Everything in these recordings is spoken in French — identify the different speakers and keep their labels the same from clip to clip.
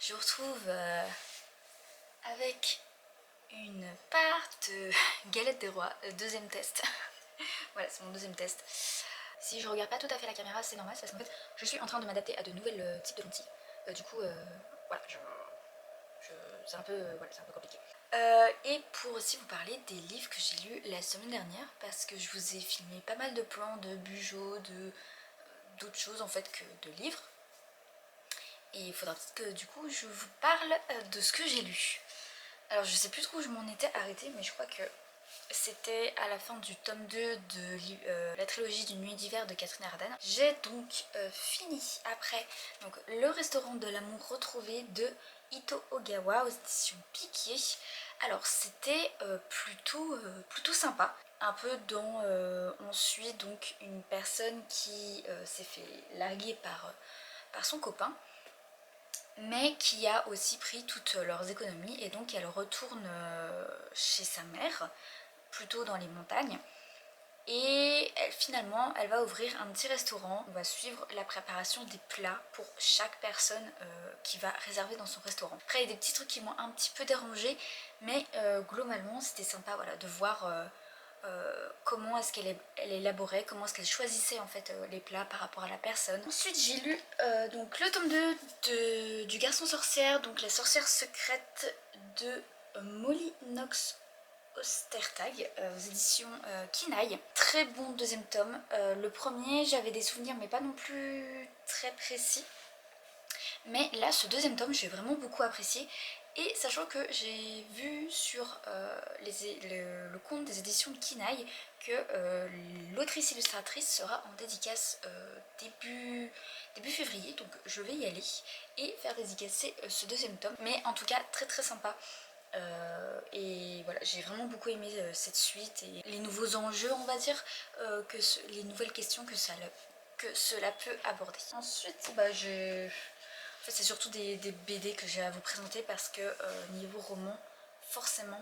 Speaker 1: je vous retrouve avec une part de galette des rois, deuxième test. Voilà, c'est mon deuxième test. Si je regarde pas tout à fait la caméra, c'est normal, parce qu'en fait, je suis en train de m'adapter à de nouvelles types de lentilles. Du coup, voilà, c'est un peu, voilà, c'est un peu compliqué. Et pour aussi vous parler des livres que j'ai lus la semaine dernière, parce que je vous ai filmé pas mal de plans de bujots, d'autres choses en fait que de livres. Et il faudra peut-être que du coup je vous parle de ce que j'ai lu. Alors je sais plus trop où je m'en étais arrêtée, mais je crois que c'était à la fin du tome 2 de la trilogie du Nuit d'hiver de Catherine Arden. J'ai donc fini après donc, Le restaurant de l'amour retrouvé de Ito Ogawa aux éditions Piquet. Alors c'était plutôt sympa. Un peu dans on suit donc une personne qui s'est fait larguer par son copain, mais qui a aussi pris toutes leurs économies et donc elle retourne chez sa mère, plutôt dans les montagnes. Et finalement, elle va ouvrir un petit restaurant. On va suivre la préparation des plats pour chaque personne qui va réserver dans son restaurant. Après, il y a des petits trucs qui m'ont un petit peu dérangé, mais globalement, c'était sympa voilà, de voir comment est-ce qu'elle élaborait, comment est-ce qu'elle choisissait en fait les plats par rapport à la personne. Ensuite j'ai lu donc le tome 2 du Garçon sorcière, donc La sorcière secrète de Molly Knox Ostertag aux éditions Kinaï. Très bon deuxième tome. Le premier j'avais des souvenirs mais pas non plus très précis. Mais là ce deuxième tome j'ai vraiment beaucoup apprécié. Et sachant que j'ai vu sur le compte des éditions de Kinaï que l'autrice illustratrice sera en dédicace début février, donc je vais y aller et faire dédicacer ce deuxième tome. Mais en tout cas très très sympa. Et voilà, j'ai vraiment beaucoup aimé cette suite et les nouveaux enjeux, on va dire, les nouvelles questions que cela peut aborder. Ensuite, en fait, c'est surtout des BD que j'ai à vous présenter parce que niveau roman, forcément,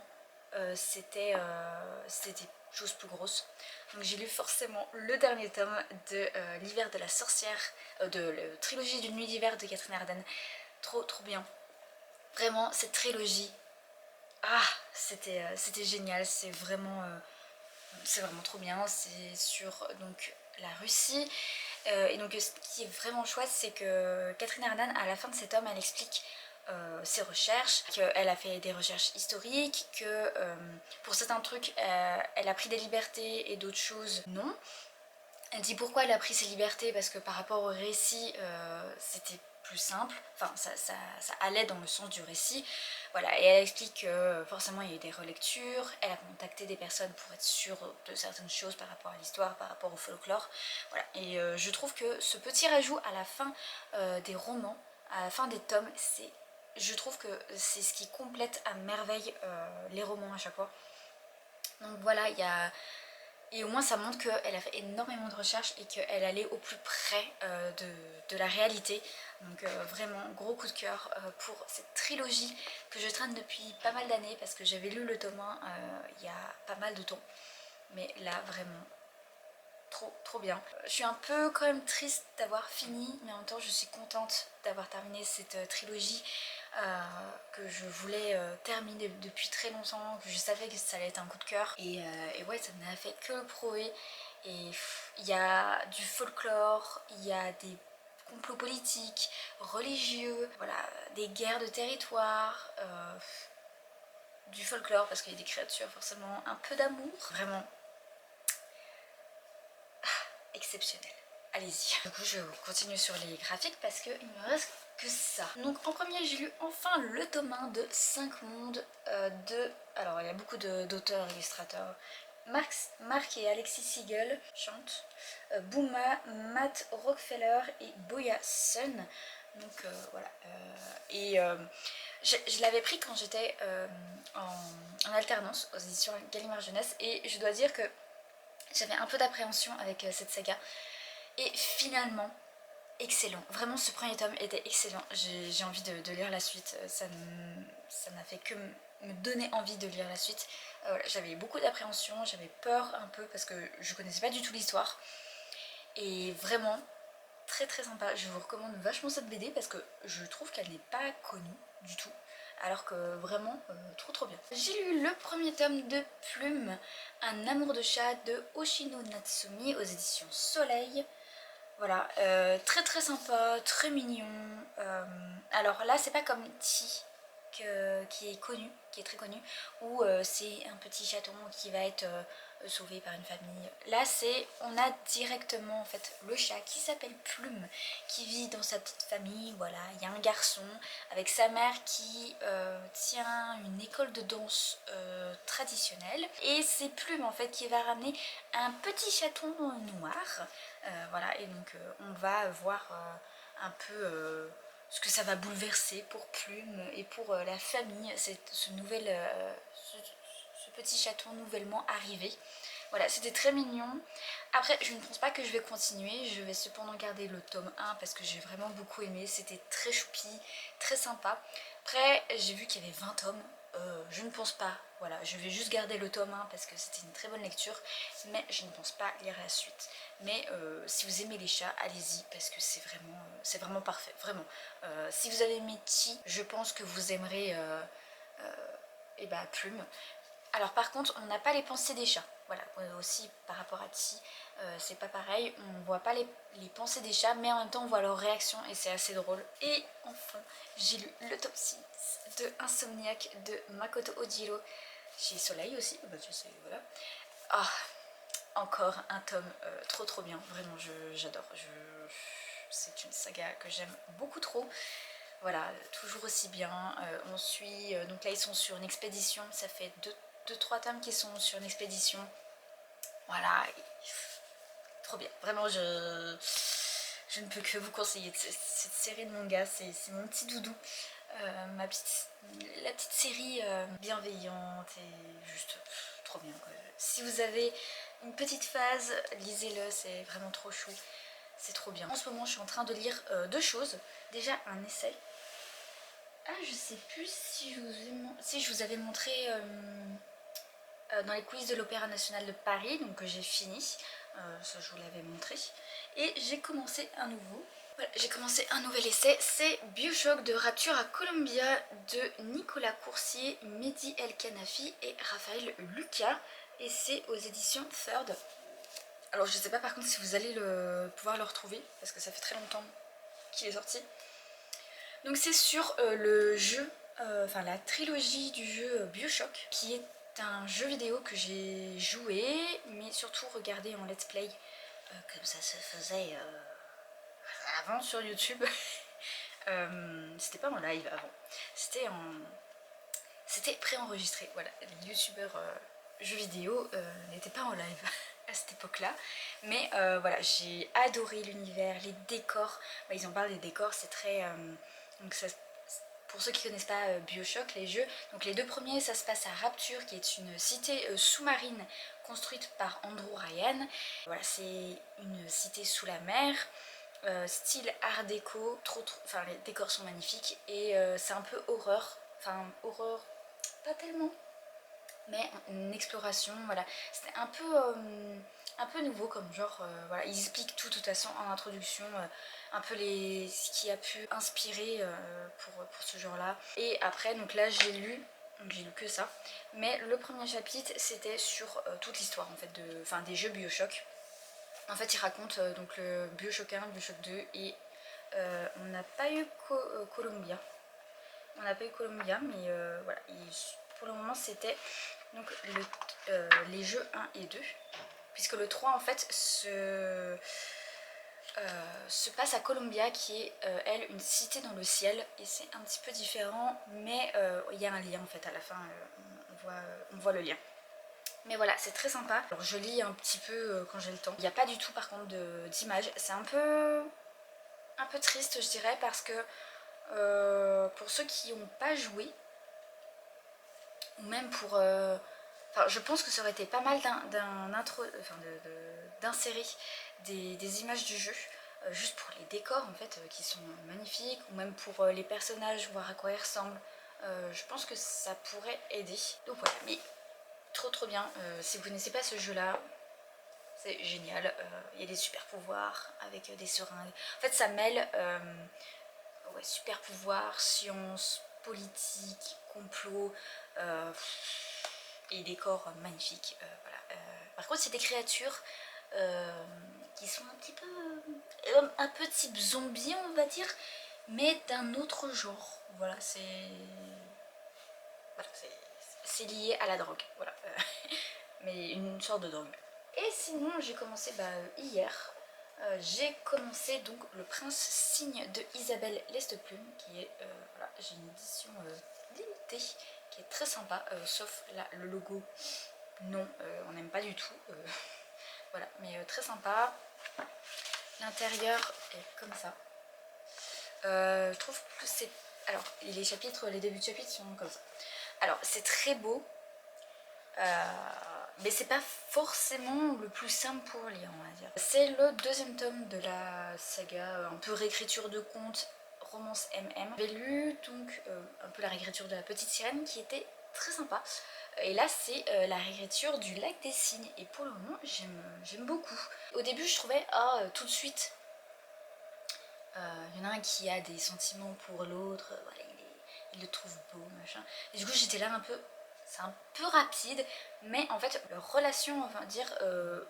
Speaker 1: c'était des choses plus grosses. Donc j'ai lu forcément le dernier tome de L'hiver de la sorcière, de la trilogie d'une nuit d'hiver de Catherine Arden. Trop bien. Vraiment, cette trilogie, c'était génial, c'est vraiment trop bien. C'est sur donc la Russie. Et donc ce qui est vraiment chouette, c'est que Catherine Ardan, à la fin de cet tome, elle explique ses recherches, qu'elle a fait des recherches historiques, que pour certains trucs, elle a pris des libertés et d'autres choses, non. Elle dit pourquoi elle a pris ses libertés, parce que par rapport au récit, c'était plus simple, enfin ça allait dans le sens du récit, voilà, et elle explique que forcément il y a eu des relectures, elle a contacté des personnes pour être sûre de certaines choses par rapport à l'histoire, par rapport au folklore, voilà, et je trouve que ce petit rajout à la fin des romans, à la fin des tomes, je trouve que c'est ce qui complète à merveille les romans à chaque fois. Donc voilà, il y a... Et au moins ça montre qu'elle a fait énormément de recherches et qu'elle allait au plus près de la réalité. Donc vraiment gros coup de cœur pour cette trilogie que je traîne depuis pas mal d'années parce que j'avais lu le tome 1 il y a pas mal de temps. Mais là vraiment trop bien. Je suis un peu quand même triste d'avoir fini, mais en même temps je suis contente d'avoir terminé cette trilogie que je voulais terminer depuis très longtemps, que je savais que ça allait être un coup de cœur. Et ouais, ça n'a fait que le prouver. Et il y a du folklore, il y a des complots politiques, religieux, voilà, des guerres de territoire, du folklore parce qu'il y a des créatures, forcément, un peu d'amour. Vraiment exceptionnel. Allez-y. Du coup, je continue sur les graphiques parce qu'il me reste que ça. Donc en premier, j'ai lu enfin le tome 1 de 5 mondes Alors, il y a beaucoup d'auteurs, illustrateurs. Marc et Alexis Siegel chantent. Bouma, Matt Rockefeller et Boya Sun. Donc voilà. Je l'avais pris quand j'étais en alternance aux éditions Gallimard Jeunesse et je dois dire que j'avais un peu d'appréhension avec cette saga. Et finalement, excellent. Vraiment, ce premier tome était excellent. J'ai envie de lire la suite. Ça n'a fait que me donner envie de lire la suite. Voilà, j'avais beaucoup d'appréhension, j'avais peur un peu parce que je connaissais pas du tout l'histoire. Et vraiment, très sympa. Je vous recommande vachement cette BD parce que je trouve qu'elle n'est pas connue du tout. Alors que vraiment, trop bien. J'ai lu le premier tome de Plume, Un amour de chat de Hoshino Natsumi aux éditions Soleil. Voilà, très sympa, très mignon. Alors là, c'est pas comme Ti, qui est connu, qui est très connu, où c'est un petit chaton qui va être sauvé par une famille. Là, on a directement en fait le chat qui s'appelle Plume, qui vit dans sa petite famille. Voilà, il y a un garçon avec sa mère qui tient une école de danse traditionnelle, et c'est Plume en fait qui va ramener un petit chaton noir. Voilà, et donc on va voir un peu ce que ça va bouleverser pour Plume et pour la famille, ce petit chaton nouvellement arrivé. Voilà, c'était très mignon. Après, je ne pense pas que je vais continuer, je vais cependant garder le tome 1 parce que j'ai vraiment beaucoup aimé, c'était très choupi, très sympa. Après, j'ai vu qu'il y avait 20 tomes, je ne pense pas, voilà, je vais juste garder le tome 1 parce que c'était une très bonne lecture, mais je ne pense pas lire la suite. Mais si vous aimez les chats, allez-y parce que c'est vraiment parfait, vraiment. Si vous avez aimé Ti, je pense que vous aimerez Plume. Alors par contre, on n'a pas les pensées des chats. Voilà, aussi par rapport à Ti, c'est pas pareil. On voit pas les pensées des chats, mais en même temps on voit leurs réactions et c'est assez drôle. Et enfin, j'ai lu le tome 6 de Insomniac de Makoto Ojiro chez Soleil aussi. Bah, je sais, voilà. Ah, encore un tome trop bien. Vraiment, j'adore. C'est une saga que j'aime beaucoup trop. Voilà, toujours aussi bien. On suit, donc là ils sont sur une expédition, ça fait 2-3 tomes qui sont sur une expédition. Voilà, trop bien. Vraiment, je ne peux que vous conseiller cette série de manga, c'est mon petit doudou. La petite série bienveillante et juste trop bien, quoi. Si vous avez une petite phase, lisez-le, c'est vraiment trop chou. C'est trop bien. En ce moment, je suis en train de lire deux choses. Déjà, un essai. Ah, je sais plus si je vous avais montré dans les coulisses de l'Opéra National de Paris, donc que j'ai fini. Ça, je vous l'avais montré. Et j'ai commencé un nouveau. Voilà, j'ai commencé un nouvel essai, c'est Biochoc de Rapture à Columbia de Nicolas Coursier, Mehdi El Kanafi et Raphaël Lucas. Et c'est aux éditions Third. Alors je sais pas par contre si vous allez pouvoir le retrouver, parce que ça fait très longtemps qu'il est sorti. Donc c'est sur le jeu, enfin la trilogie du jeu Bioshock, qui est un jeu vidéo que j'ai joué, mais surtout regardé en let's play, comme ça se faisait avant sur YouTube. C'était pas en live avant, c'était préenregistré. Voilà, les youtubeurs jeux vidéo n'étaient pas en live à cette époque-là. Mais voilà, j'ai adoré l'univers, les décors. Bah, ils en parlent des décors, c'est très... donc ça, pour ceux qui connaissent pas Bioshock, les jeux, donc les deux premiers, ça se passe à Rapture, qui est une cité sous-marine construite par Andrew Ryan. Voilà, c'est une cité sous la mer. Style art déco, enfin les décors sont magnifiques et c'est un peu horreur, enfin horreur pas tellement, mais une exploration, voilà. C'était un peu nouveau comme genre, voilà, ils expliquent tout de toute façon en introduction, un peu ce qui a pu inspirer pour ce genre là. Et après, donc là j'ai lu que ça, mais le premier chapitre c'était sur toute l'histoire en fait des jeux Bioshock. En fait, il raconte donc le Bioshock 1, Bioshock 2 et on n'a pas eu Columbia. On n'a pas eu Columbia, mais voilà. Pour le moment, c'était donc les jeux 1 et 2. Puisque le 3, en fait, se passe à Columbia, qui est, elle, une cité dans le ciel. Et c'est un petit peu différent, mais il y a un lien, en fait, à la fin, on voit le lien. Mais voilà, c'est très sympa. Alors je lis un petit peu quand j'ai le temps. Il n'y a pas du tout par contre d'images. C'est un peu triste je dirais parce que pour ceux qui n'ont pas joué, ou même pour... Enfin je pense que ça aurait été pas mal d'insérer des images du jeu. Juste pour les décors en fait qui sont magnifiques, ou même pour les personnages, voir à quoi ils ressemblent. Je pense que ça pourrait aider. Donc voilà, mais trop bien. Si vous connaissez pas ce jeu là, c'est génial. Il y a des super pouvoirs avec des seringues. En fait ça mêle ouais, super pouvoirs, science, politique, complot et décors magnifiques. Voilà. Par contre c'est des créatures qui sont un petit peu un peu type zombie on va dire, mais d'un autre genre. Voilà, c'est lié à la drogue, voilà. Mais une sorte de drogue. Et sinon j'ai commencé hier, j'ai commencé donc Le Prince Cygne de Isabelle Lesteplume, qui est, voilà, j'ai une édition limitée, qui est très sympa, sauf là le logo, non, on n'aime pas du tout, voilà, mais très sympa. L'intérieur est comme ça. Je trouve que c'est... Alors, les chapitres, les débuts de chapitres sont comme ça. Alors, c'est très beau, mais c'est pas forcément le plus simple pour lire, on va dire. C'est le deuxième tome de la saga, un peu réécriture de contes, romance MM. J'ai lu donc un peu la réécriture de La Petite Sirène, qui était très sympa. Et là, c'est la réécriture du Lac des Cygnes. Et pour le moment, j'aime beaucoup. Au début, je trouvais, tout de suite, y en a un qui a des sentiments pour l'autre, voilà, il le trouve beau, machin. Et du coup, j'étais là un peu... C'est un peu rapide, mais en fait, leur relation, on va dire,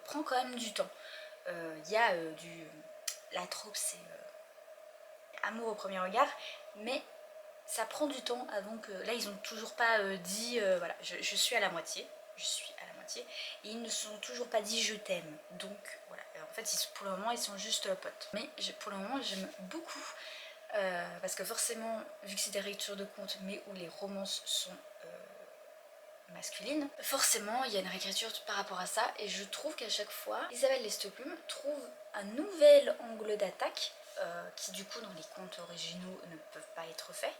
Speaker 1: prend quand même du temps. Il y a la troupe, c'est amour au premier regard, mais ça prend du temps avant que... Là, ils ont toujours pas dit, voilà, je suis à la moitié, je suis à la moitié, et ils ne se sont toujours pas dit je t'aime. Donc, voilà, en fait, pour le moment, ils sont juste potes. Mais pour le moment, j'aime beaucoup, parce que forcément, vu que c'est des réécritures de contes, mais où les romances sont masculines, forcément, il y a une réécriture par rapport à ça, et je trouve qu'à chaque fois, Isabelle Lesteplume trouve un nouvel angle d'attaque, qui du coup dans les contes originaux ne peuvent pas être faits,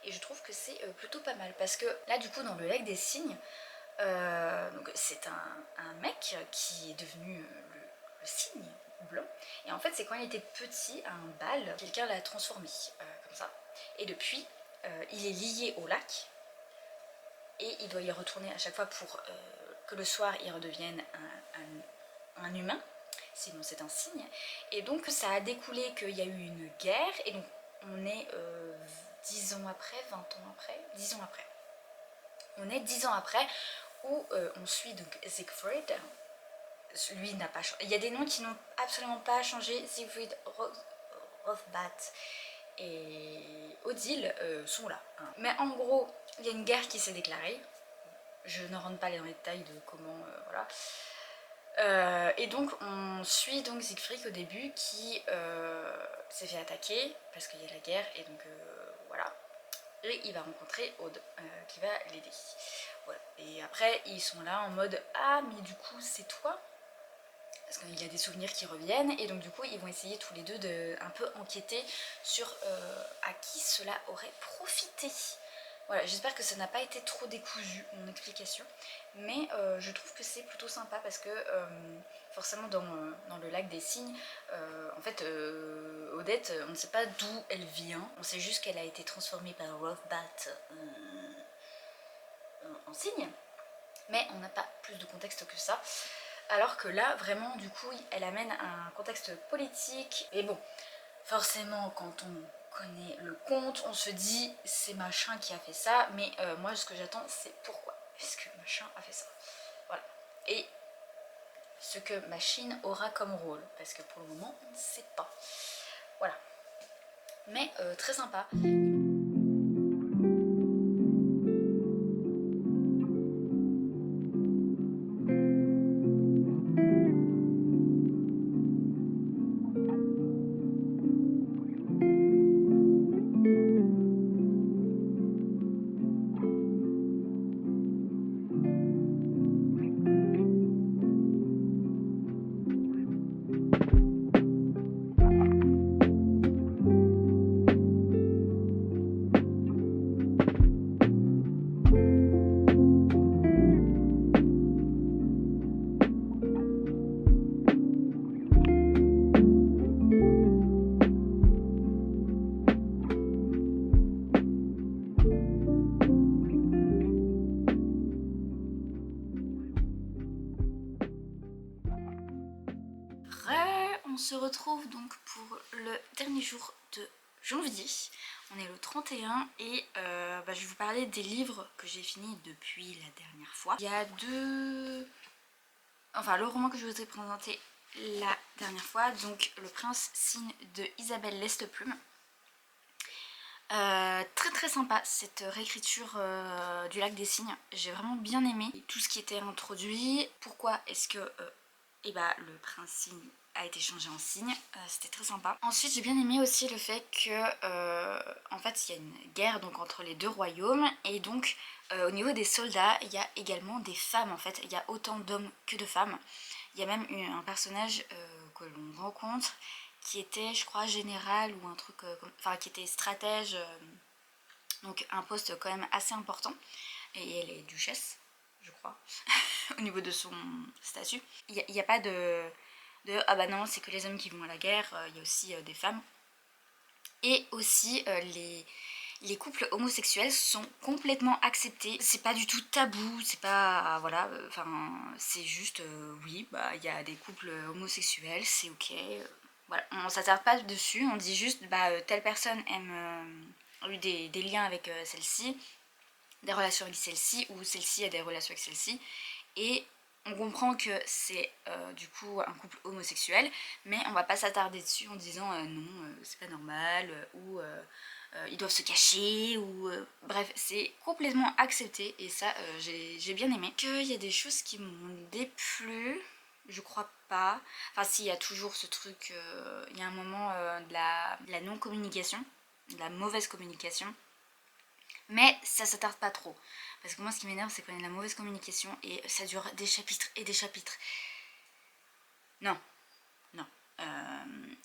Speaker 1: et je trouve que c'est plutôt pas mal, parce que là du coup dans Le Lac des Cygnes, c'est un mec qui est devenu le cygne blanc, et en fait c'est quand il était petit à un bal, quelqu'un l'a transformé comme ça, et depuis il est lié au lac, et il doit y retourner à chaque fois pour que le soir il redevienne un humain, sinon c'est un cygne. Et donc ça a découlé qu'il y a eu une guerre, et donc on est 10 ans après, 20 ans après, 10 ans après. On est 10 ans après, où on suit donc Siegfried. Lui n'a pas changé. Il y a des noms qui n'ont absolument pas changé. Siegfried, Rothbat et Odile sont là. Hein. Mais en gros, il y a une guerre qui s'est déclarée. Je ne rentre pas dans les détails de comment, voilà. Et donc on suit donc Siegfried au début qui s'est fait attaquer parce qu'il y a la guerre, et donc voilà. Et il va rencontrer Aude qui va l'aider. Voilà. Et après ils sont là en mode ah mais du coup c'est toi, parce qu'il y a des souvenirs qui reviennent, et donc du coup ils vont essayer tous les deux de un peu enquêter sur à qui cela aurait profité. Voilà, j'espère que ça n'a pas été trop décousu mon explication, mais je trouve que c'est plutôt sympa parce que forcément dans Le Lac des Cygnes, en fait Odette, on ne sait pas d'où elle vient, on sait juste qu'elle a été transformée par Rothbat en cygne, mais on n'a pas plus de contexte que ça. Alors que là, vraiment, du coup, elle amène un contexte politique. Et bon, forcément, quand on connaît le conte, on se dit c'est machin qui a fait ça, mais moi, ce que j'attends, c'est pourquoi est-ce que machin a fait ça. Voilà. Et ce que machine aura comme rôle, parce que pour le moment, on ne sait pas. Voilà. Mais très sympa. pour le dernier jour de janvier. On est le 31 et je vais vous parler des livres que j'ai finis depuis la dernière fois. Il y a le roman que je vous ai présenté la dernière fois, donc Le Prince Cygne de Isabelle Lesteplume. Très très sympa cette réécriture du Lac des Cygnes, j'ai vraiment bien aimé tout ce qui était introduit. Pourquoi est-ce que le prince cygne a été changé en cygne, c'était très sympa. Ensuite j'ai bien aimé aussi le fait que en fait il y a une guerre donc entre les deux royaumes et donc au niveau des soldats il y a également des femmes en fait, il y a autant d'hommes que de femmes. Il y a même un personnage que l'on rencontre qui était je crois général ou un truc qui était stratège, donc un poste quand même assez important, et elle est duchesse je crois au niveau de son statut. Il n'y a pas de ah bah non c'est que les hommes qui vont à la guerre, il y a aussi des femmes. Et aussi les couples homosexuels sont complètement acceptés, c'est pas du tout tabou, c'est pas voilà, c'est juste oui bah il y a des couples homosexuels, c'est ok, voilà, on s'attarde pas dessus, on dit juste telle personne a eu des liens avec celle-ci, des relations avec celle-ci, ou celle-ci a des relations avec celle-ci, et on comprend que c'est du coup un couple homosexuel, mais on va pas s'attarder dessus en disant non, c'est pas normal, ou ils doivent se cacher, ou bref, c'est complètement accepté, et ça j'ai bien aimé. Qu'il y a des choses qui m'ont déplu, je crois pas. Enfin si, il y a toujours ce truc, il y a un moment de la non-communication, de la mauvaise communication, mais ça s'attarde pas trop. Parce que moi ce qui m'énerve c'est qu'on a de la mauvaise communication et ça dure des chapitres et des chapitres. Non, non.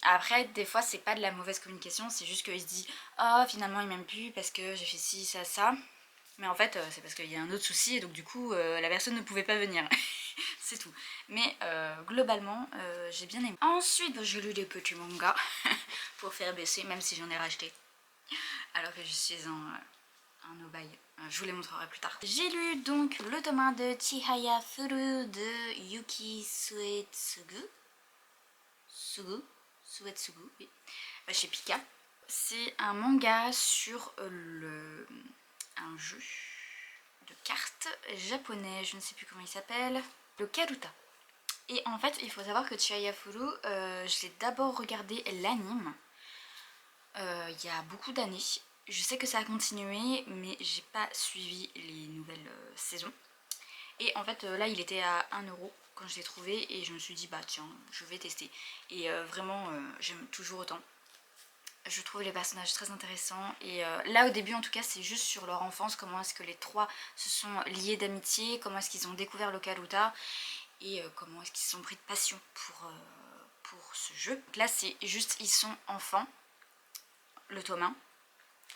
Speaker 1: Après des fois c'est pas de la mauvaise communication, c'est juste qu'il se dit oh finalement il m'aime plus parce que j'ai fait ci, ça, ça. Mais en fait c'est parce qu'il y a un autre souci et donc du coup la personne ne pouvait pas venir. C'est tout. Mais globalement j'ai bien aimé. Ensuite j'ai lu des petits mangas pour faire baisser, même si j'en ai racheté. Alors que je suis un obay. Je vous les montrerai plus tard. J'ai lu donc le tome 1 de Chihaya Furu de Yuki Suetsugu. Suetsugu, oui. Chez Pika. C'est un manga sur un jeu de cartes japonais, je ne sais plus comment il s'appelle, le Karuta. Et en fait, il faut savoir que Chihaya Furu, je l'ai d'abord regardé l'anime il y a beaucoup d'années. Je sais que ça a continué, mais j'ai pas suivi les nouvelles saisons. Et en fait, là, il était à 1€ quand je l'ai trouvé, et je me suis dit, bah tiens, je vais tester. Et vraiment, j'aime toujours autant. Je trouve les personnages très intéressants. Et là, au début, en tout cas, c'est juste sur leur enfance, comment est-ce que les trois se sont liés d'amitié, comment est-ce qu'ils ont découvert le Karuta, et comment est-ce qu'ils se sont pris de passion pour ce jeu. Donc là, c'est juste, ils sont enfants, le tome 1.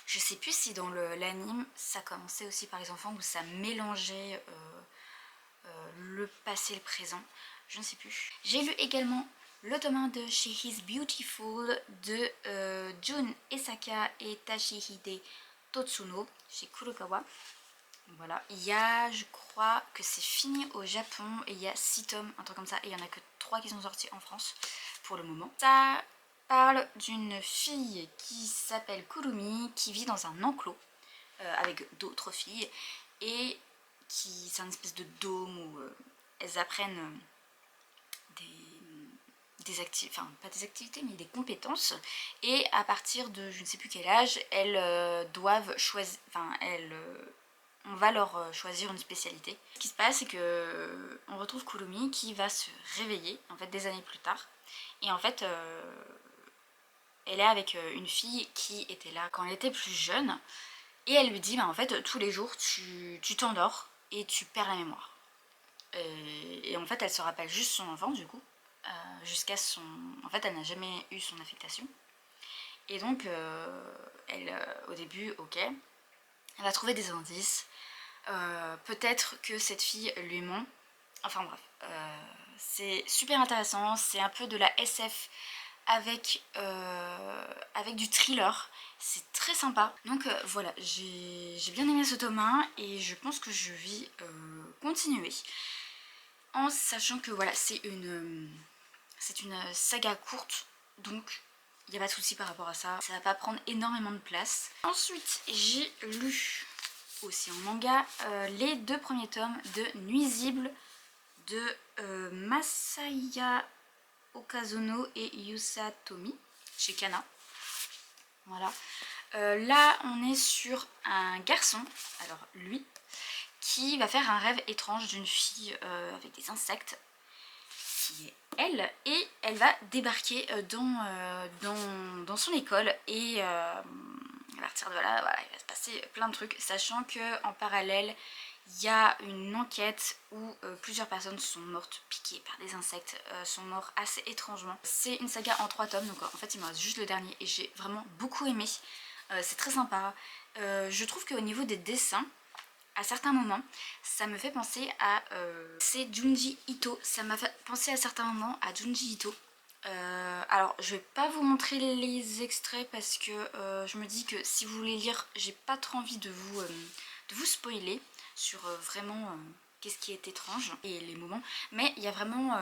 Speaker 1: Je sais plus si dans l'anime ça commençait aussi par les enfants ou ça mélangeait le passé et le présent, je ne sais plus. J'ai lu également le tome 1 de She Is Beautiful de Jun Esaka et Tashihide Totsuno chez Kurokawa. Voilà, il y a, je crois que c'est fini au Japon et il y a 6 tomes, un truc comme ça, et il n'y en a que 3 qui sont sortis en France pour le moment. Ça parle d'une fille qui s'appelle Kurumi, qui vit dans un enclos avec d'autres filles, et c'est une espèce de dôme où elles apprennent des activités, enfin pas des activités mais des compétences, et à partir de je ne sais plus quel âge, elles doivent choisir, on va leur choisir une spécialité. Ce qui se passe, c'est que on retrouve Kurumi qui va se réveiller en fait des années plus tard, et en fait elle est avec une fille qui était là quand elle était plus jeune, et elle lui dit en fait tous les jours tu t'endors et tu perds la mémoire. Et en fait elle se rappelle juste son enfance du coup, jusqu'à son... En fait elle n'a jamais eu son affectation. Et donc au début ok, elle va trouver des indices, peut-être que cette fille lui ment, enfin bref, c'est super intéressant, c'est un peu de la SF avec du thriller, c'est très sympa. Donc voilà, j'ai bien aimé ce tome 1 et je pense que je vais continuer, en sachant que voilà, c'est une saga courte, donc il n'y a pas de souci par rapport à ça. Ça va pas prendre énormément de place. Ensuite, j'ai lu aussi en manga les 2 premiers tomes de Nuisible de Masaya Okazono et Yusatomi chez Kana. Voilà. Là, on est sur un garçon, alors lui, qui va faire un rêve étrange d'une fille avec des insectes, qui est elle, et elle va débarquer dans son école, et à partir de là, voilà, il va se passer plein de trucs, sachant qu'en parallèle, il y a une enquête où plusieurs personnes sont mortes piquées par des insectes, sont mortes assez étrangement. C'est une saga en 3 tomes, donc en fait il me reste juste le dernier, et j'ai vraiment beaucoup aimé. C'est très sympa. Je trouve qu'au niveau des dessins, à certains moments, ça me fait penser à... c'est Junji Ito. Ça m'a fait penser à certains moments à Junji Ito. Alors, je vais pas vous montrer les extraits parce que je me dis que si vous voulez lire, j'ai pas trop envie de vous spoiler sur vraiment qu'est-ce qui est étrange et les moments. Mais il y a vraiment...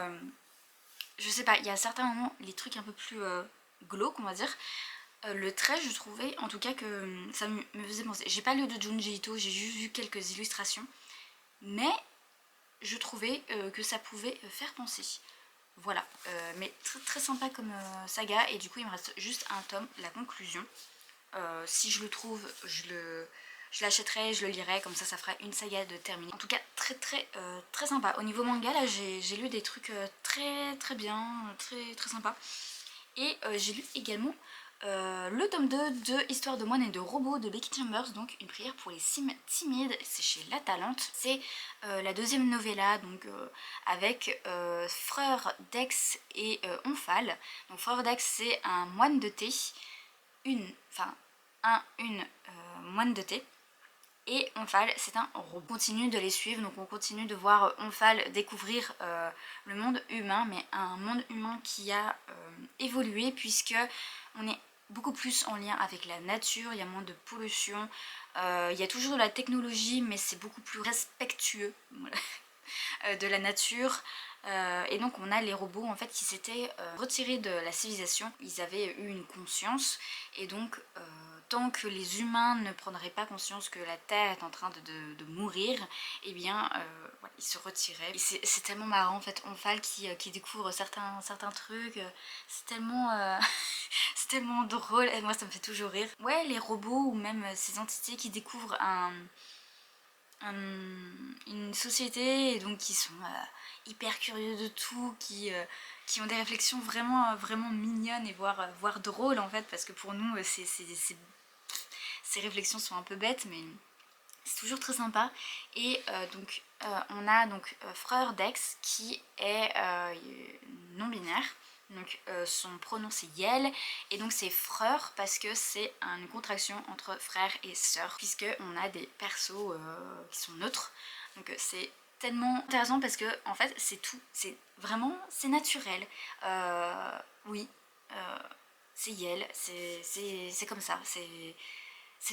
Speaker 1: je sais pas, il y a certains moments, les trucs un peu plus glauques, on va dire. Le trait, je trouvais en tout cas que ça me faisait penser. J'ai pas lu de Junji Ito, j'ai juste vu quelques illustrations, mais je trouvais que ça pouvait faire penser. Voilà, mais très, très sympa comme saga, et du coup il me reste juste un tome, la conclusion. Si je le trouve, je l'achèterai, je le lirai, comme ça fera une saga de terminée. En tout cas très très très sympa. Au niveau manga là j'ai lu des trucs très très bien, très très sympa. Et j'ai lu également le tome 2 de Histoire de moine et de robots de Becky Chambers, donc une prière pour les timides, c'est chez La Talente. C'est la 2e novella, donc avec Frère Dex et Omphale. Donc Frère Dex c'est un moine de thé, une moine de thé. Et Omphale, c'est un robot. On continue de les suivre, donc on continue de voir Omphale découvrir le monde humain, mais un monde humain qui a évolué, puisque on est beaucoup plus en lien avec la nature, il y a moins de pollution, il y a toujours de la technologie, mais c'est beaucoup plus respectueux de la nature. Et donc on a les robots en fait qui s'étaient retirés de la civilisation, ils avaient eu une conscience, et donc tant que les humains ne prendraient pas conscience que la Terre est en train de mourir, et eh bien voilà, ils se retiraient. Et c'est tellement marrant en fait, Omphale qui découvre certains trucs, c'est tellement c'est tellement drôle, et moi ça me fait toujours rire. Ouais, les robots ou même ces entités qui découvrent une société, et donc qui sont hyper curieux de tout, qui ont des réflexions vraiment, vraiment mignonnes, et voire drôles en fait, parce que pour nous ces réflexions sont un peu bêtes, mais c'est toujours très sympa. Et donc on a donc Frère Dex qui est non-binaire. Donc son pronom c'est Yel, et donc c'est frère parce que c'est une contraction entre frère et sœur, puisque on a des persos qui sont neutres. Donc c'est tellement intéressant parce que en fait c'est tout, c'est vraiment, c'est naturel. Oui, c'est Yel, c'est comme ça, c'est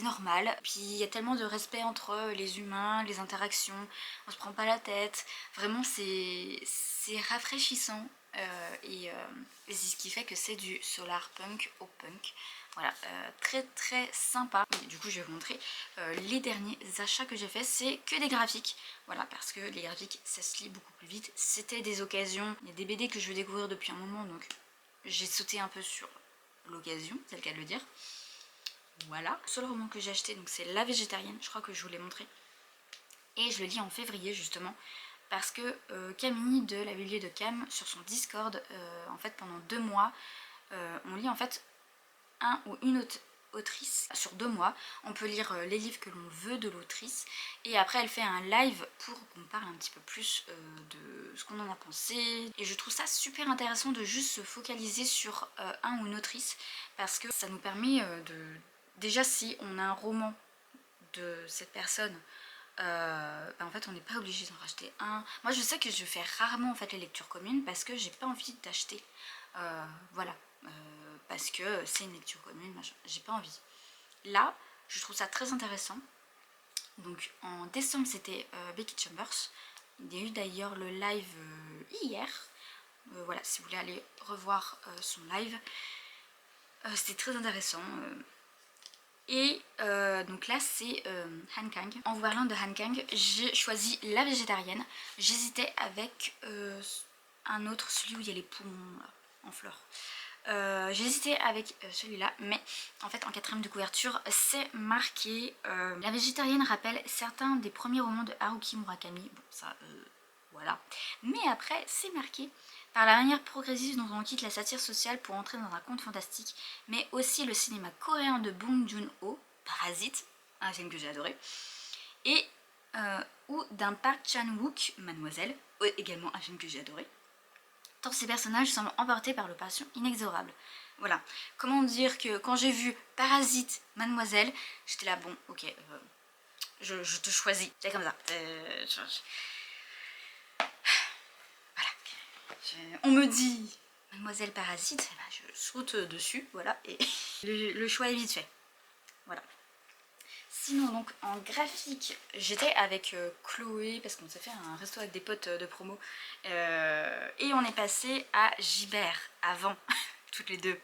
Speaker 1: normal. Puis il y a tellement de respect entre les humains, les interactions, on se prend pas la tête, vraiment c'est rafraîchissant. Et c'est ce qui fait que c'est du solar punk au punk. Voilà, très très sympa. Et du coup je vais vous montrer les derniers achats que j'ai fait, c'est que des graphiques. Voilà, parce que les graphiques ça se lit beaucoup plus vite. C'était des occasions, il y a des BD que je veux découvrir depuis un moment, donc j'ai sauté un peu sur l'occasion, c'est le cas de le dire. Voilà. Le seul roman que j'ai acheté, donc c'est La Végétarienne, je crois que je vous l'ai montré. Et je le lis en février justement, parce que Camille de la Bibliothèque de Cam, sur son Discord, en fait pendant 2 mois, on lit en fait un ou une autrice sur 2 mois. On peut lire les livres que l'on veut de l'autrice, et après elle fait un live pour qu'on parle un petit peu plus de ce qu'on en a pensé. Et je trouve ça super intéressant de juste se focaliser sur un ou une autrice, parce que ça nous permet déjà si on a un roman de cette personne, en fait on n'est pas obligé d'en racheter un. Moi je sais que je fais rarement en fait les lectures communes parce que j'ai pas envie d'acheter, voilà, parce que c'est une lecture commune, j'ai pas envie. Là je trouve ça très intéressant. Donc en décembre c'était Becky Chambers, il y a eu d'ailleurs le live hier, voilà si vous voulez aller revoir son live. C'était très intéressant. Et donc là c'est Han Kang. En vous parlant de Han Kang, j'ai choisi la végétarienne. J'hésitais avec un autre, celui où il y a les poumons en fleurs. J'hésitais avec celui-là, mais en fait en quatrième de couverture c'est marqué la végétarienne rappelle certains des premiers romans de Haruki Murakami. Bon ça voilà. Mais après c'est marqué par la manière progressive dont on quitte la satire sociale pour entrer dans un conte fantastique, mais aussi le cinéma coréen de Bong Joon-ho, Parasite, un film que j'ai adoré, et ou d'un Park Chan-wook, Mademoiselle, également un film que j'ai adoré. Tant ces personnages semblent emportés par le passion inexorable. Voilà. Comment dire que quand j'ai vu Parasite, Mademoiselle, j'étais là, bon, ok, je te choisis. C'est comme ça. Voilà. On me dit Mademoiselle Parasite, eh ben, je saute dessus, voilà, et le choix est vite fait. Voilà. Sinon donc en graphique, j'étais avec Chloé parce qu'on s'est fait un resto avec des potes de promo et on est passé à Gibert avant, toutes les deux.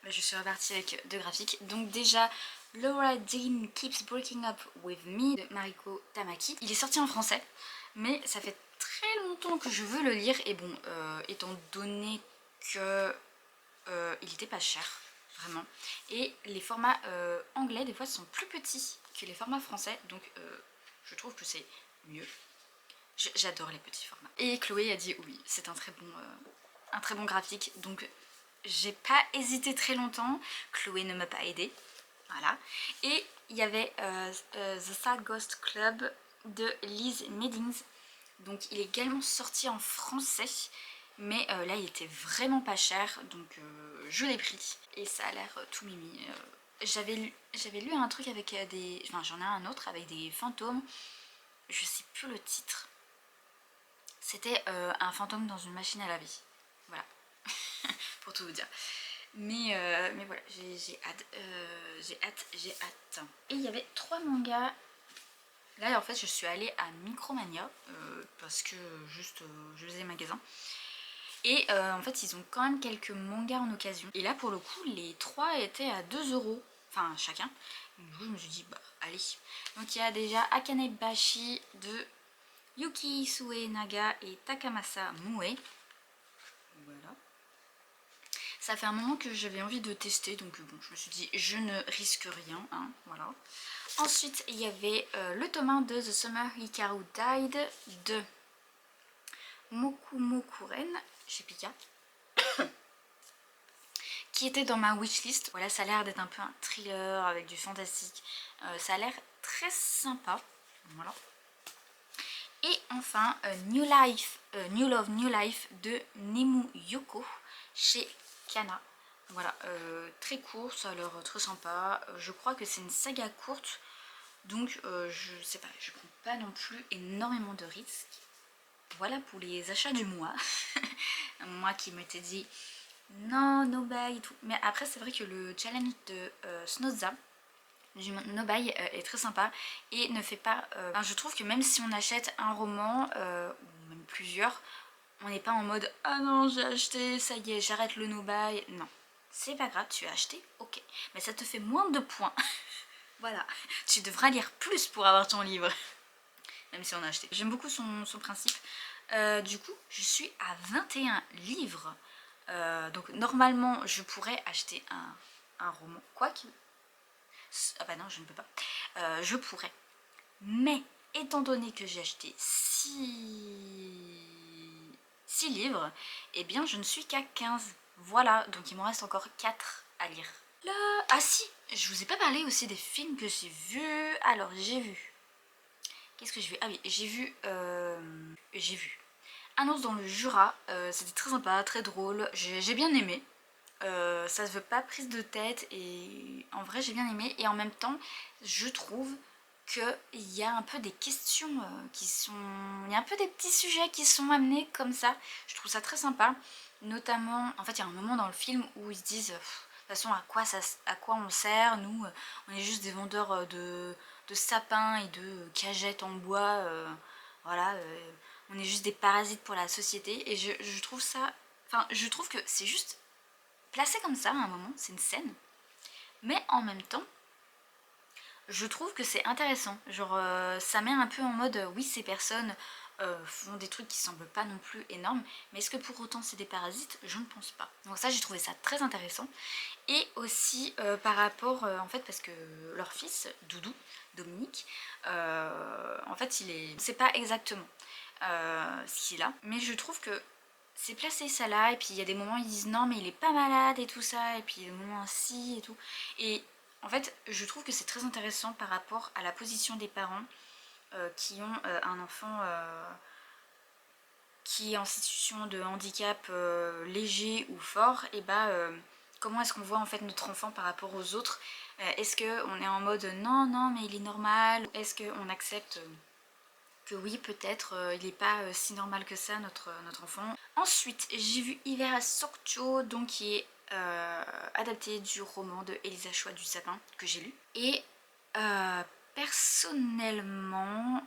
Speaker 1: Je suis repartie avec deux graphiques. Donc déjà, Laura Dean Keeps Breaking Up With Me de Mariko Tamaki. Il est sorti en français, mais ça fait très longtemps que je veux le lire et bon, étant donné que il était pas cher. Vraiment. Et les formats anglais des fois sont plus petits que les formats français, donc je trouve que c'est mieux. J'adore les petits formats. Et Chloé a dit oui, c'est un très bon graphique, donc j'ai pas hésité très longtemps. Chloé ne m'a pas aidée, voilà. Et il y avait The Sad Ghost Club de Liz Meddings, donc il est également sorti en français. Mais là il était vraiment pas cher, donc je l'ai pris et ça a l'air tout mimi. J'avais lu un truc avec des... Enfin j'en ai un autre avec des fantômes, je sais plus le titre. C'était un fantôme dans une machine à laver, voilà, pour tout vous dire. Mais voilà, j'ai hâte, j'ai hâte. Et il y avait 3 mangas. Là en fait je suis allée à Micromania parce que juste je faisais magasin. Et en fait ils ont quand même quelques mangas en occasion. Et là pour le coup les 3 étaient à 2 €, enfin chacun. Donc du coup je me suis dit bah allez. Donc il y a déjà Akane Bashi de Yuki Sue Naga et Takamasa Mue. Voilà. Ça fait un moment que j'avais envie de tester, donc bon je me suis dit je ne risque rien, hein, voilà. Ensuite il y avait le tome 1 de The Summer Hikaru Died de Mokumokuren chez Pika, qui était dans ma wishlist. Voilà, ça a l'air d'être un peu un thriller avec du fantastique. Ça a l'air très sympa. Voilà. Et enfin, New Love, New Life de Nemu Yoko chez Kana. Voilà, très court, ça a l'air très sympa. Je crois que c'est une saga courte, donc je sais pas, je prends pas non plus énormément de risques. Voilà pour les achats du mois. Moi qui m'étais dit non, no buy et tout. Mais après c'est vrai que le challenge de Snowza du no buy est très sympa et ne fait pas... enfin, je trouve que même si on achète un roman, ou même plusieurs, on n'est pas en mode ah non j'ai acheté, ça y est j'arrête le no buy. Non, c'est pas grave, tu as acheté, ok. Mais ça te fait moins de points. Voilà, tu devras lire plus pour avoir ton livre. Même si on a acheté. J'aime beaucoup son principe. Du coup, je suis à 21 livres. Donc normalement, je pourrais acheter un roman. Quoique... Ah bah non, je ne peux pas. Je pourrais. Mais, étant donné que j'ai acheté 6 livres, eh bien je ne suis qu'à 15. Voilà, donc il m'en reste encore 4 à lire. Là... Ah si, je vous ai pas parlé aussi des films que j'ai vus. Alors, j'ai vu... Qu'est-ce que j'ai vu? Ah oui, j'ai vu Un ours dans le Jura, c'était très sympa, très drôle, j'ai bien aimé. Ça se veut pas prise de tête et en vrai j'ai bien aimé. Et en même temps, je trouve qu'il y a un peu des questions qui sont... Il y a un peu des petits sujets qui sont amenés comme ça. Je trouve ça très sympa. Notamment, en fait il y a un moment dans le film où ils se disent... De toute façon, à quoi on sert? Nous, on est juste des vendeurs de sapins et de cagettes en bois. Voilà, on est juste des parasites pour la société. Et je trouve ça... Enfin, je trouve que c'est juste placé comme ça à un moment, c'est une scène, mais en même temps, je trouve que c'est intéressant. Genre, ça met un peu en mode, oui, ces personnes font des trucs qui semblent pas non plus énormes, mais est-ce que pour autant c'est des parasites? Je ne pense pas. Donc ça, j'ai trouvé ça très intéressant. Et aussi par rapport, en fait, parce que leur fils, Doudou, Dominique, en fait, il sait pas exactement ce qu'il a, mais je trouve que c'est placé ça là, et puis il y a des moments où ils disent non mais il est pas malade et tout ça, et puis il y a des moments ainsi et tout, et en fait je trouve que c'est très intéressant par rapport à la position des parents qui ont un enfant qui est en situation de handicap léger ou fort, et bah comment est-ce qu'on voit en fait notre enfant par rapport aux autres. Est-ce qu'on est en mode non non mais il est normal, est-ce qu'on accepte que oui, peut-être il n'est pas si normal que ça, notre enfant. Ensuite, j'ai vu Hiver à Sokcho, donc qui est adapté du roman de Elisa Choi du Sapin, que j'ai lu. Et personnellement,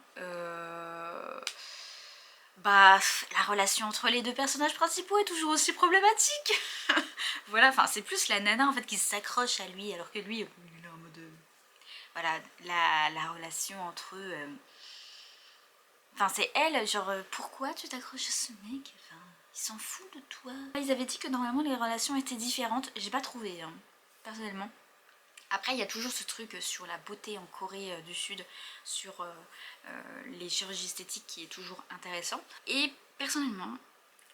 Speaker 1: bah, la relation entre les deux personnages principaux est toujours aussi problématique. Voilà, enfin, c'est plus la nana en fait qui s'accroche à lui, alors que lui, il est en mode... voilà, la relation entre eux... enfin, c'est elle, genre, pourquoi tu t'accroches à ce mec? Enfin, il s'en fout de toi. Ils avaient dit que normalement les relations étaient différentes. J'ai pas trouvé, hein, personnellement. Après, il y a toujours ce truc sur la beauté en Corée du Sud, sur les chirurgies esthétiques qui est toujours intéressant. Et personnellement,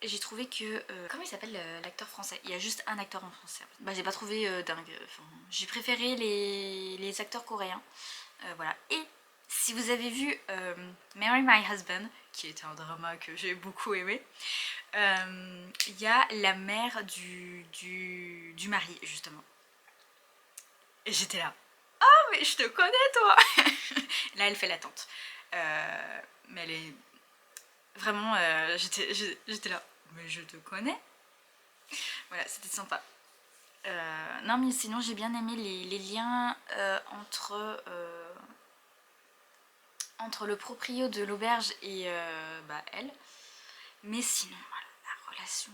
Speaker 1: j'ai trouvé que... comment il s'appelle l'acteur français? Il y a juste un acteur en français. Bah, j'ai pas trouvé dingue. Enfin, j'ai préféré les acteurs coréens. Voilà. Et si vous avez vu Marry My Husband, qui est un drama que j'ai beaucoup aimé, il y a la mère du mari, justement. Et j'étais là. Oh, mais je te connais, toi. Là, elle fait la tante. Mais elle est... Vraiment, j'étais là. Mais je te connais. Voilà, c'était sympa. Non, mais sinon, j'ai bien aimé les liens entre le proprio de l'auberge et bah, elle. Mais sinon, voilà, la relation...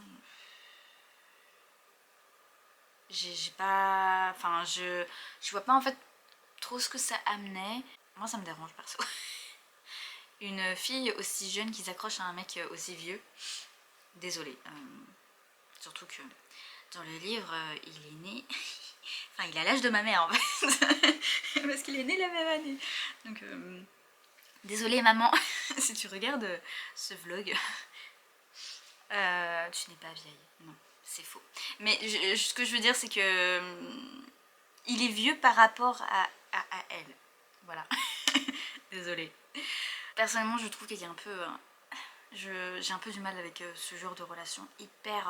Speaker 1: J'ai pas... Enfin, je vois pas en fait trop ce que ça amenait. Moi, ça me dérange perso. Une fille aussi jeune qui s'accroche à un mec aussi vieux. Désolée. Surtout que dans le livre, il est né... enfin, il a l'âge de ma mère en fait. Parce qu'il est né la même année. Donc, désolée maman, si tu regardes ce vlog. Tu n'es pas vieille. Non, c'est faux. Mais ce que je veux dire, c'est que... il est vieux par rapport à elle. Voilà. Désolée. Personnellement, je trouve qu'il y a un peu... j'ai un peu du mal avec ce genre de relation hyper...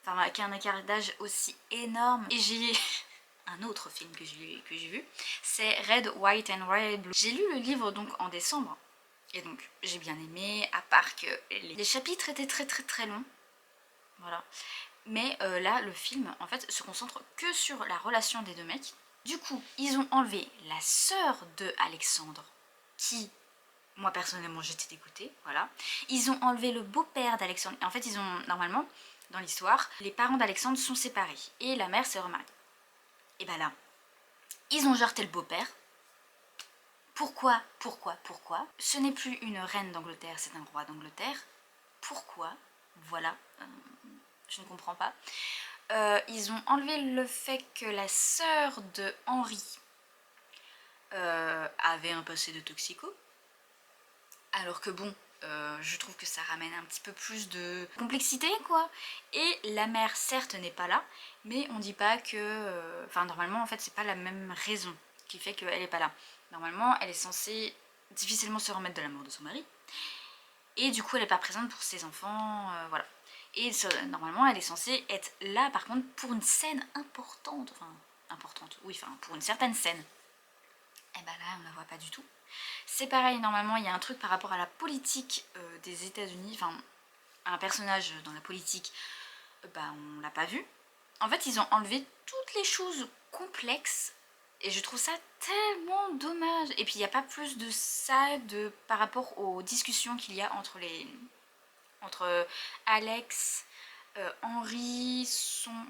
Speaker 1: enfin, avec un écart d'âge aussi énorme. Et j'ai... un autre film que j'ai vu, c'est Red, White and Royal Blue. J'ai lu le livre donc en décembre. Et donc, j'ai bien aimé, à part que les chapitres étaient très longs. Voilà. Mais là, le film, en fait, se concentre que sur la relation des deux mecs. Du coup, ils ont enlevé la sœur de Alexandre, qui, moi personnellement, j'étais dégoûtée, voilà. Ils ont enlevé le beau-père d'Alexandre. Et en fait, ils ont, normalement, dans l'histoire, les parents d'Alexandre sont séparés. Et la mère s'est remariée. Et bah là, ils ont jeté le beau-père. Pourquoi? Ce n'est plus une reine d'Angleterre, c'est un roi d'Angleterre. Pourquoi? Voilà, je ne comprends pas. Ils ont enlevé le fait que la sœur de Henri avait un passé de toxico. Alors que bon, je trouve que ça ramène un petit peu plus de complexité, quoi. Et la mère, certes, n'est pas là, mais on dit pas que... enfin, normalement, en fait, c'est pas la même raison qui fait qu'elle est pas là. Normalement, elle est censée difficilement se remettre de la mort de son mari. Et du coup, elle n'est pas présente pour ses enfants, voilà. Et normalement, elle est censée être là, par contre, pour une scène importante. Enfin, importante, oui, enfin, pour une certaine scène. Et bah là, on la voit pas du tout. C'est pareil, normalement, il y a un truc par rapport à la politique des États-Unis. Enfin, un personnage dans la politique, bah, on l'a pas vu. En fait, ils ont enlevé toutes les choses complexes. Et je trouve ça tellement dommage. Et puis, il n'y a pas plus de ça par rapport aux discussions qu'il y a entre Alex, Henri,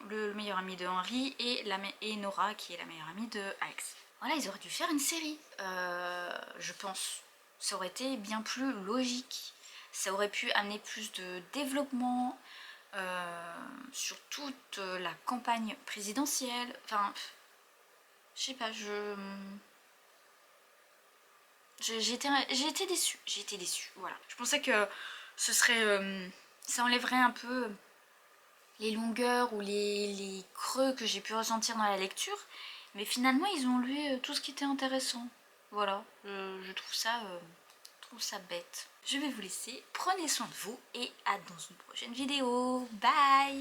Speaker 1: le meilleur ami de Henri et Nora qui est la meilleure amie de Alex. Voilà, ils auraient dû faire une série, je pense. Ça aurait été bien plus logique. Ça aurait pu amener plus de développement sur toute la campagne présidentielle. Enfin, je sais pas, j'ai été déçue. J'ai été déçue, voilà. Je pensais que ce serait... ça enlèverait un peu les longueurs ou les creux que j'ai pu ressentir dans la lecture. Mais finalement, ils ont lu tout ce qui était intéressant. Voilà, je trouve ça bête. Je vais vous laisser, prenez soin de vous et à dans une prochaine vidéo. Bye!